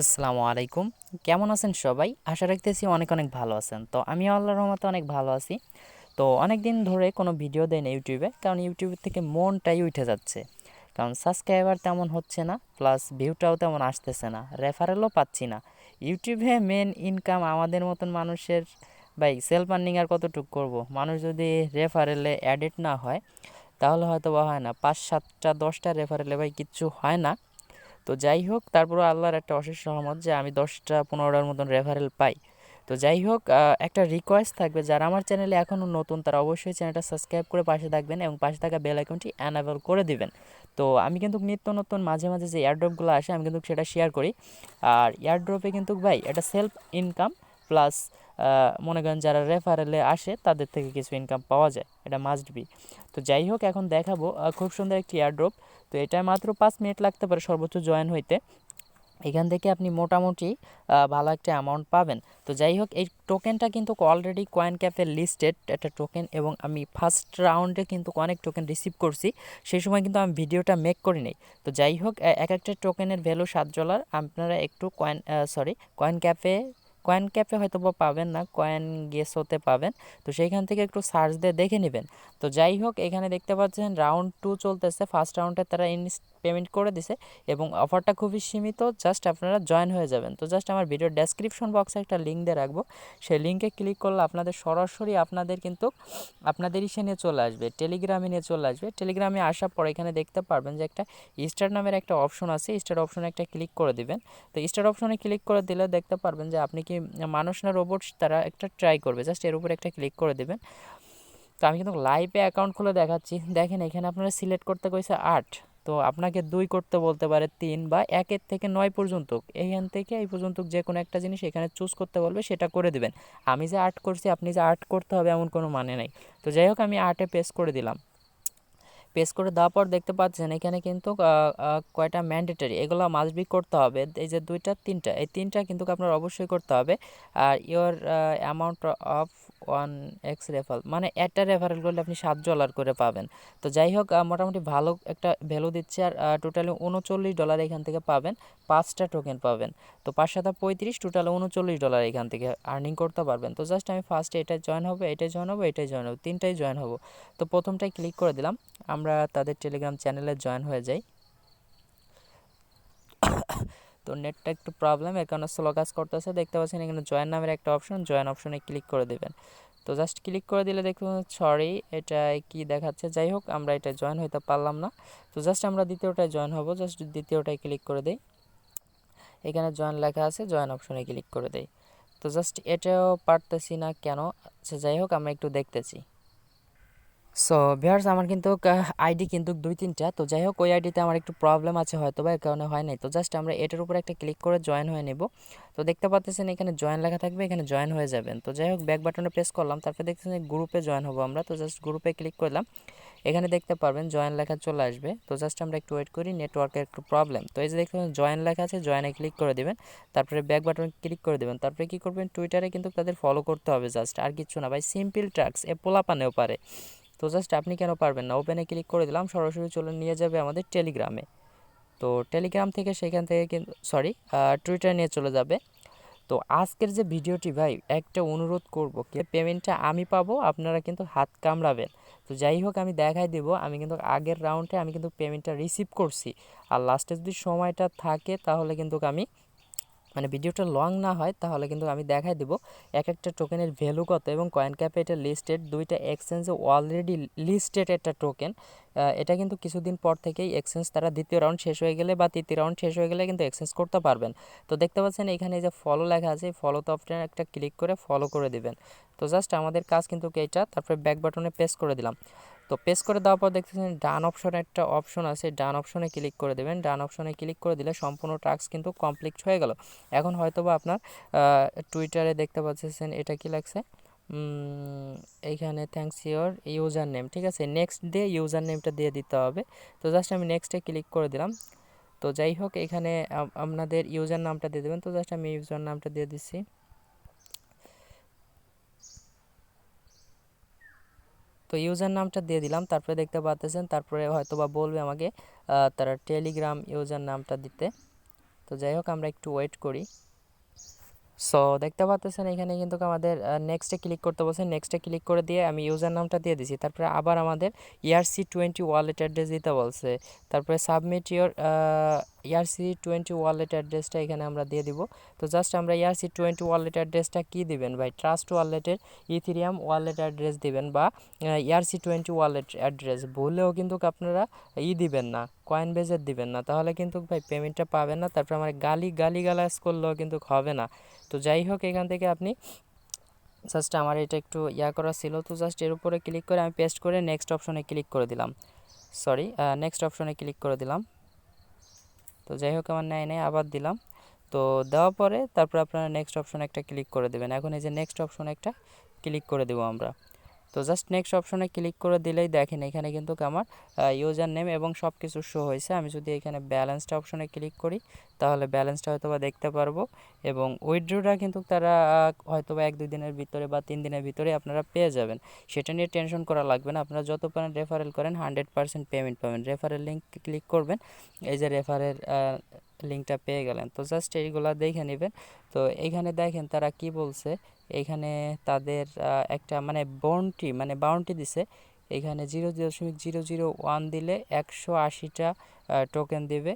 আসসালামু আলাইকুম। কেমন আছেন সবাই? আশা রাখতেছি অনেক অনেক ভালো আছেন। তো আমিও আল্লাহর রহমতে অনেক ভালো আছি। তো অনেক দিন ধরে কোনো ভিডিও দেই না ইউটিউবে, কারণ ইউটিউব থেকে মনটাই উঠে যাচ্ছে। কারণ সাবস্ক্রাইবার তেমন হচ্ছে না, প্লাস ভিউটাও তেমন আসতেছে না, রেফারেলও পাচ্ছি না। ইউটিউবে মেন ইনকাম আমাদের মতন মানুষের, ভাই সেলফ আর্নিং আর কতটুকু করব? মানুষ যদি রেফারেলে অ্যাডেড না হয় তাহলে হয়তো বা হয় না, ৫ ৭টা ১০টা রেফারেলে ভাই কিচ্ছু হয় না। তো যাই হোক, তারপরও আল্লাহর একটা অশেষ রহমত যে আমি 10টা 15টার মতন রেফারেল পাই। তো যাই হোক, একটা রিকোয়েস্ট থাকবে, যারা আমার চ্যানেলে এখনও নতুন তারা অবশ্যই চ্যানেলটা সাবস্ক্রাইব করে পাশে থাকবেন এবং পাশে থাকা বেল আইকনটি অ্যানাবেল করে দিবেন। তো আমি কিন্তু নিত্য নতুন মাঝে মাঝে যে এয়ারড্রপগুলো আসে আমি কিন্তু সেটা শেয়ার করি। আর এয়ারড্রপে কিন্তু ভাই এটা সেলফ ইনকাম প্লাস মনে করেন যারা রেফারেলে আসে তাদের থেকে কিছু ইনকাম পাওয়া যায়, এটা মাস্ট বি। তো যাই হোক, এখন দেখাবো খুব সুন্দর একটি এয়ারড্রপ। তো এটা মাত্র 5 মিনিট লাগতে পারে সর্বোচ্চ জয়েন হইতে। এখান থেকে আপনি মোটামুটি ভালো একটা অ্যামাউন্ট পাবেন। তো যাই হোক, এই টোকেনটা কিন্তু অলরেডি কয়েন ক্যাফে লিস্টেড একটা টোকেন, এবং আমি ফার্স্ট রাউন্ডে কিন্তু অনেক টোকেন রিসিভ করছি। সেই সময় কিন্তু আমি ভিডিওটা মেক করি নাই। তো যাই হোক, এক একটা টোকেনের ভ্যালু $7। আপনারা একটু কয়েন ক্যাফে কয়েন ক্যাফে হয়তো বা পাবেন না, কয়েন গেসোতে পাবেন। তো সেইখান থেকে একটু সার্চ দিয়ে দেখে নেবেন। তো যাই হোক, এখানে দেখতে পাচ্ছেন রাউন্ড 2 চলতেছে। ফার্স্ট রাউন্ডে তারা পেমেন্ট করে দিছে এবং অফারটা খুবই সীমিত, জাস্ট আপনারা জয়েন হয়ে যাবেন। তো জাস্ট আমার ভিডিওর ডেসক্রিপশন বক্সে একটা লিঙ্ক দিয়ে রাখবো, সেই লিঙ্কে ক্লিক করলে আপনাদের সরাসরি আপনাদের কিন্তু আপনাদের ইসে নিয়ে চলে আসবে, টেলিগ্রামে নিয়ে চলে আসবে। টেলিগ্রামে আসার পর এখানে দেখতে পারবেন যে একটা স্টার নামের একটা অপশন আছে, স্টার অপশনে একটা ক্লিক করে দিবেন। তো স্টার অপশনে ক্লিক করে দিলে দেখতে পারবেন যে আপনি কি মানুষ না রোবট তারা একটা ট্রাই করবে, জাস্ট এর উপরে একটা ক্লিক করে দিবেন। তো আমি কিন্তু লাইভে অ্যাকাউন্ট খুলে দেখাচ্ছি। দেখেন এখানে আপনারা সিলেক্ট করতে কইছে 8, তো আপনাকে 2 করতে বলতে পারে, 3 বা 1 থেকে 9 পর্যন্ত, এইখান থেকে এই পর্যন্ত যে কোনো একটা জিনিস এখানে চুজ করতে বলবে, সেটা করে দিবেন। আমি যে 8 করছি আপনি যে 8 করতে হবে এমন কোনো মানে নাই। তো যাই হোক, আমি 8-এ পেস্ট করে দিলাম। পেস্ট করে দেওয়ার পর দেখতে পাচ্ছেন এখানে কিন্তু কয়টা ম্যান্ডেটরি, এগুলো মাস্ট বি করতে হবে। এই যে 2টা 3টা, এই 3টা কিন্তু আপনার অবশ্যই করতে হবে। আর your amount of 1x referral, মানে একটা রেফারেল করলে আপনি $7 করে পাবেন। তো যাই হোক, মোটামুটি ভালো একটা ভ্যালু দিচ্ছে। আর টোটালি $39 এখান থেকে পাবেন, 5টা টোকেন পাবেন। তো 5 7 35, টোটাল $39 এখান থেকে আর্নিং করতে পারবেন। তো জাস্ট আমি ফার্স্টে এটা জয়েন হবো, এটাই জয়েন হবো, এটাই জয়েন হবো, তিনটাই জয়েন হবো। তো প্রথমটাই ক্লিক করে দিলাম। আমরা তাদের টেলিগ্রাম চ্যানেলে জয়েন হয়ে যাই। তো নেটটা একটু প্রবলেম, এর কারণে স্লো কাজ করতেছে। দেখতে পাচ্ছেন এখানে জয়েন নামের একটা অপশন, জয়েন অপশনে ক্লিক করে দেবেন। তো জাস্ট ক্লিক করে দিলে দেখুন, সরি এটা কি দেখাচ্ছে। যাই হোক, আমরা এটা জয়েন হইতে পারলাম না। তো জাস্ট আমরা দ্বিতীয়টায় জয়েন হব, জাস্ট দ্বিতীয়টায় ক্লিক করে দেই। এখানে জয়েন লেখা আছে, জয়েন অপশনে ক্লিক করে দেই। তো জাস্ট এটাও পারতেছি না কেন। আচ্ছা যাই হোক, আমরা একটু দেখতেছি। সো ভিউয়ার্স, আমার কিন্তু আইডি কিন্তু 2-3টা। তো যাই হোক, ওই আইডিতে আমার একটু প্রবলেম আছে হয়তো বা, এর কারণে হয় নাই। তো জাস্ট আমরা এটার উপর একটা ক্লিক করে জয়েন হয়ে নেব। তো দেখতে পাচ্ছেন এখানে জয়েন লেখা থাকবে, এখানে জয়েন হয়ে যাবেন। তো যাই হোক, ব্যাক বাটনে প্রেস করলাম, তারপরে দেখতেছেন গ্রুপে জয়েন হবো আমরা। তো জাস্ট গ্রুপে ক্লিক করলাম, এখানে দেখতে পারবেন জয়েন লেখা চলে আসবে। তো জাস্ট আমরা একটু ওয়েট করি, নেটওয়ার্কের একটু প্রবলেম। তো এই যে দেখতে জয়েন লেখা আছে, জয়েনে ক্লিক করে দিবেন। তারপরে ব্যাক বাটনে ক্লিক করে দেবেন। তারপরে কি করবেন, টুইটারে কিন্তু তাদের ফলো করতে হবে, জাস্ট আর কিছু না ভাই, সিম্পল ট্রাক্স, এ পোলাপানেও পারে। তো জাস্ট আপনি কেন পারবেন না, ওপেনে ক্লিক করে দিলাম, সরাসরি চলে নিয়ে যাবে আমাদের টেলিগ্রামে। তো টেলিগ্রাম থেকে সেখান থেকে কিন্তু টুইটার নিয়ে চলে যাবে। তো আজকের যে ভিডিওটি ভাই, একটা অনুরোধ করব, কি পেমেন্টটা আমি পাবো, আপনারা কিন্তু হাত কামড়াবেন। তো যাই হোক, আমি দেখাই দেবো, আমি কিন্তু আগের রাউন্ডে আমি কিন্তু পেমেন্টটা রিসিভ করছি। আর লাস্টে যদি সময়টা থাকে তাহলে কিন্তু আমি, মানে ভিডিওটা লং না হয়, তাহলে কিন্তু আমি দেখাই দেবো এক একটা টোকেনের ভ্যালু কত। এবং কয়েন ক্যাপে এটা লিস্টেড, 2টা এক্সচেঞ্জে অলরেডি লিস্টেড একটা টোকেন। এটা কিন্তু কিছুদিন পর থেকেই এক্সচেঞ্জ, তারা দ্বিতীয় রাউন্ড শেষ হয়ে গেলে বা তৃতীয় রাউন্ড শেষ হয়ে গেলে কিন্তু এক্সচেঞ্জ করতে পারবেন। তো দেখতে পাচ্ছেন এখানে এই যে ফলো লেখা আছে, এই ফলোতে অপশন একটা ক্লিক করে ফলো করে দিবেন। তো জাস্ট আমাদের কাজ কিন্তু এইটা, তারপরে ব্যাক বাটনে প্রেস করে দিলাম। তো পেস করে দেওয়ার পর দেখতেছেন ডান অপশনে একটা অপশন আছে, ডান অপশনে ক্লিক করে দেবেন। ডান অপশনে ক্লিক করে দিলে সম্পূর্ণ টাস্ক কিন্তু কমপ্লিট হয়ে গেল। এখন হয়তোবা আপনার টুইটারে দেখতে পাচ্ছেন এটা কি লাগছে, এইখানে থ্যাঙ্কস ইওর ইউজার নেম, ঠিক আছে, নেক্সট দিয়ে ইউজার নেমটা দিয়ে দিতে হবে। তো জাস্ট আমি নেক্সটে ক্লিক করে দিলাম। তো যাই হোক, এখানে আপনাদের ইউজার নামটা দিয়ে দেবেন। তো জাস্ট আমি ইউজার নামটা দিয়ে দিচ্ছি। তো ইউজার নামটা দিয়ে দিলাম, তারপরে দেখতে পাচ্ছেন, তারপরে হয়তো বা বলবে আমাকে তারা টেলিগ্রাম ইউজার নামটা দিতে। তো যাই হোক আমরা একটু ওয়েট করি। সো দেখতে পাচ্ছেন এখানে কিন্তু আমাদের নেক্সটে ক্লিক করতে বলছে, নেক্সটে ক্লিক করে দিয়ে আমি ইউজার নামটা দিয়ে দিছি। তারপরে আবার আমাদের ERC20 ওয়ালেট অ্যাড্রেস দিতে বলছে। তারপরে সাবমিট ইওর ERC20 ওয়ালেট অ্যাড্রেসটা এখানে আমরা দিয়ে দিব। তো জাস্ট আমরা ERC20 ওয়ালেট অ্যাড্রেসটা কি দিবেন ভাই, ট্রাস্ট ওয়ালেটের ইথেরিয়াম ওয়ালেট অ্যাড্রেস দিবেন বা ERC20 ওয়ালেট অ্যাড্রেস। ভুলেও কিন্তু আপনারা দিবেন না, কয়েন বেজের দিবেন না, তাহলে কিন্তু ভাই পেমেন্টটা পাবেন না। তারপরে আমার গালিগালাজ করলেও কিন্তু হবে না। তো যাই হোক এখান থেকে আপনি জাস্ট আমার এটা একটু করা ছিল, তো জাস্ট এর উপরে ক্লিক করে আমি পেস্ট করে নেক্সট অপশনে ক্লিক করে দিলাম। সরি, নেক্সট অপশনে ক্লিক করে দিলাম। তো যাই হোক আমার নেয় আবার দিলাম। তো দেওয়ার পরে তারপর আপনারা নেক্সট অপশনে একটা ক্লিক করে দেবেন। এখন এই যে নেক্সট অপশনে একটা ক্লিক করে দেবো আমরা। তো জাস্ট নেক্সট অপশনে ক্লিক করে দিলেই দেখেন এখানে কিন্তু আমার ইউজার নেম এবং সব কিছু শো হয়েছে। আমি যদি এখানে ব্যালেন্সটা অপশনে ক্লিক করি তাহলে ব্যালেন্সটা হয়তো বা দেখতে পারবো, এবং উইথড্রোটা কিন্তু তারা হয়তো বা 1-2 দিনের ভিতরে বা 3 দিনের ভিতরে আপনারা পেয়ে যাবেন। সেটা নিয়ে টেনশন করা লাগবে না। আপনারা যত পারেন রেফারেল করেন, 100% পেমেন্ট পাবেন। রেফারেল লিঙ্ক ক্লিক করবেন, এই যে রেফারের লিঙ্কটা পেয়ে গেলেন। তো জাস্ট এইগুলা দেখে নেবেন। তো এইখানে দেখেন তারা কি বলছে, এইখানে তাদের একটা বাউন্টি দিছে। এখানে 0.001 দিলে 180টা টোকেন দিবে।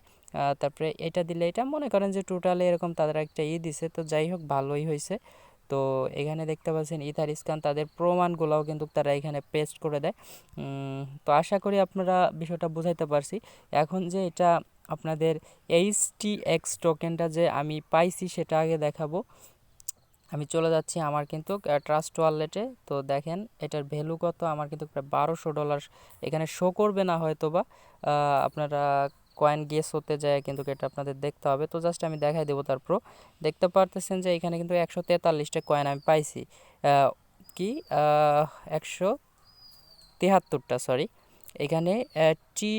তারপরে এটা দিলে এটা মনে করেন যে টোটালে এরকম তাদের একটা দিছে। তো যাই হোক ভালোই হয়েছে। তো এখানে দেখতে পাচ্ছেন ইথার স্ক্যান, তাদের প্রমাণগুলোও কিন্তু তারা এখানে পেস্ট করে দেয়। তো আশা করি আপনারা বিষয়টা বুঝাইতে পারছি। এখন যে এটা আপনাদের HTX টোকেনটা যে আমি পাইছি সেটা আগে দেখাবো। আমি চলে যাচ্ছি আমার কিন্তু ট্রাস্ট ওয়ালেটে। তো দেখেন এটার ভ্যালু কত, আমার কিন্তু প্রায় $1200 এখানে শো করবে না হয়তো বা, আপনারা কয়েন গেস হতে যায় কিন্তু এটা আপনাদের দেখতে হবে। তো জাস্ট আমি দেখাই দেবো। তারপর দেখতে পারতেছেন যে এখানে কিন্তু 143টা কয়েন আমি পাইছি। কি 173টা, সরি। এখানে টি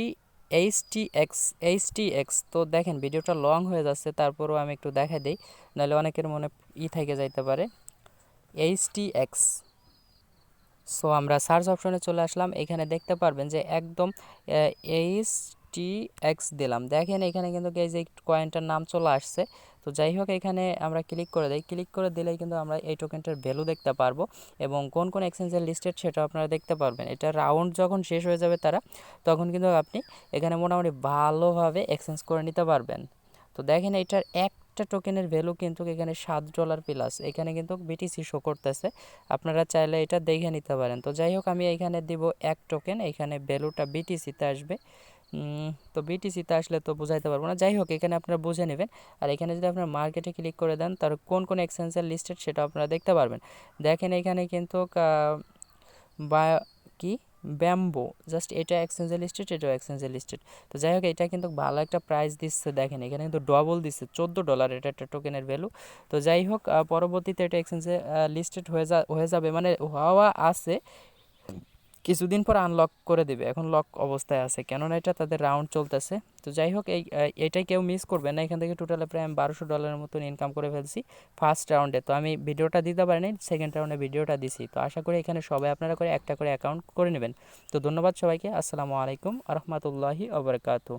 এইচটিএক্স। তো দেখেন ভিডিওটা লং হয়ে যাচ্ছে, তারপরও আমি একটু দেখাই দিই, নাহলে অনেকের মনে থেকে যাইতে পারে। HTX। সো আমরা সার্চ অপশনে চলে আসলাম। এখানে দেখতে পারবেন যে একদম HTX দিলাম, দেখেন এখানে কিন্তু এই যে কয়েনটার নাম চলে আসছে। তো যাই হোক এখানে আমরা ক্লিক করে দিই, ক্লিক করে দিলেই কিন্তু আমরা এই টোকেনটার ভ্যালু দেখতে পারবো এবং কোন কোন এক্সচেঞ্জের লিস্টেড সেটাও আপনারা দেখতে পারবেন। এটা রাউন্ড যখন শেষ হয়ে যাবে তারা, তখন কিন্তু আপনি এখানে মোটামুটি ভালোভাবে এক্সচেঞ্জ করে নিতে পারবেন। তো দেখেন এটার একটা টোকেনের ভ্যালু কিন্তু এখানে $7 প্লাস, এখানে কিন্তু বিটিসি শো করতেছে। আপনারা চাইলে এটা দেখে নিতে পারেন। তো যাই হোক আমি এখানে দিব 1 টোকেন, এখানে ভ্যালুটা বিটিসিতে আসবে। তো বিটিসিতে আসলে তো বুঝাইতে পারবো না, যাই হোক এখানে আপনারা বুঝে নেবেন। আর এখানে যদি আপনারা মার্কেটে ক্লিক করে দেন তার কোন কোন এক্সচেঞ্জের লিস্টেড সেটা আপনারা দেখতে পারবেন। দেখেন এখানে কিন্তু বা কি ব্যাম্বো, জাস্ট এটা এক্সচেঞ্জে লিস্টেড, এটাও এক্সচেঞ্জে লিস্টেড। তো যাই হোক এটা কিন্তু ভালো একটা প্রাইস দিচ্ছে, দেখেন এখানে কিন্তু ডবল দিচ্ছে, $14 এটা একটা টোকেনের ভ্যালু। তো যাই হোক পরবর্তীতে এটা এক্সচেঞ্জে লিস্টেড হয়ে যাবে, মানে হওয়া আছে, কিছুদিন পর আনলক করে দেবে। এখন লক অবস্থায় আছে, কেননা এটা তাদের রাউন্ড চলতেছে। তো যাই হোক এটাই কেউ মিস করবে না। এখান থেকে টোটালে প্রায় আমি $1200 মতন ইনকাম করে ফেলছি ফার্স্ট রাউন্ডে। তো আমি ভিডিওটা দিতে পারিনি, সেকেন্ড রাউন্ডে ভিডিওটা দিছি। তো আশা করি এখানে সবাই আপনারা করে একটা করে অ্যাকাউন্ট করে নেবেন। তো ধন্যবাদ সবাইকে। আসসালামু আলাইকুম আ রহমতুল্লাহি আবরকাতু।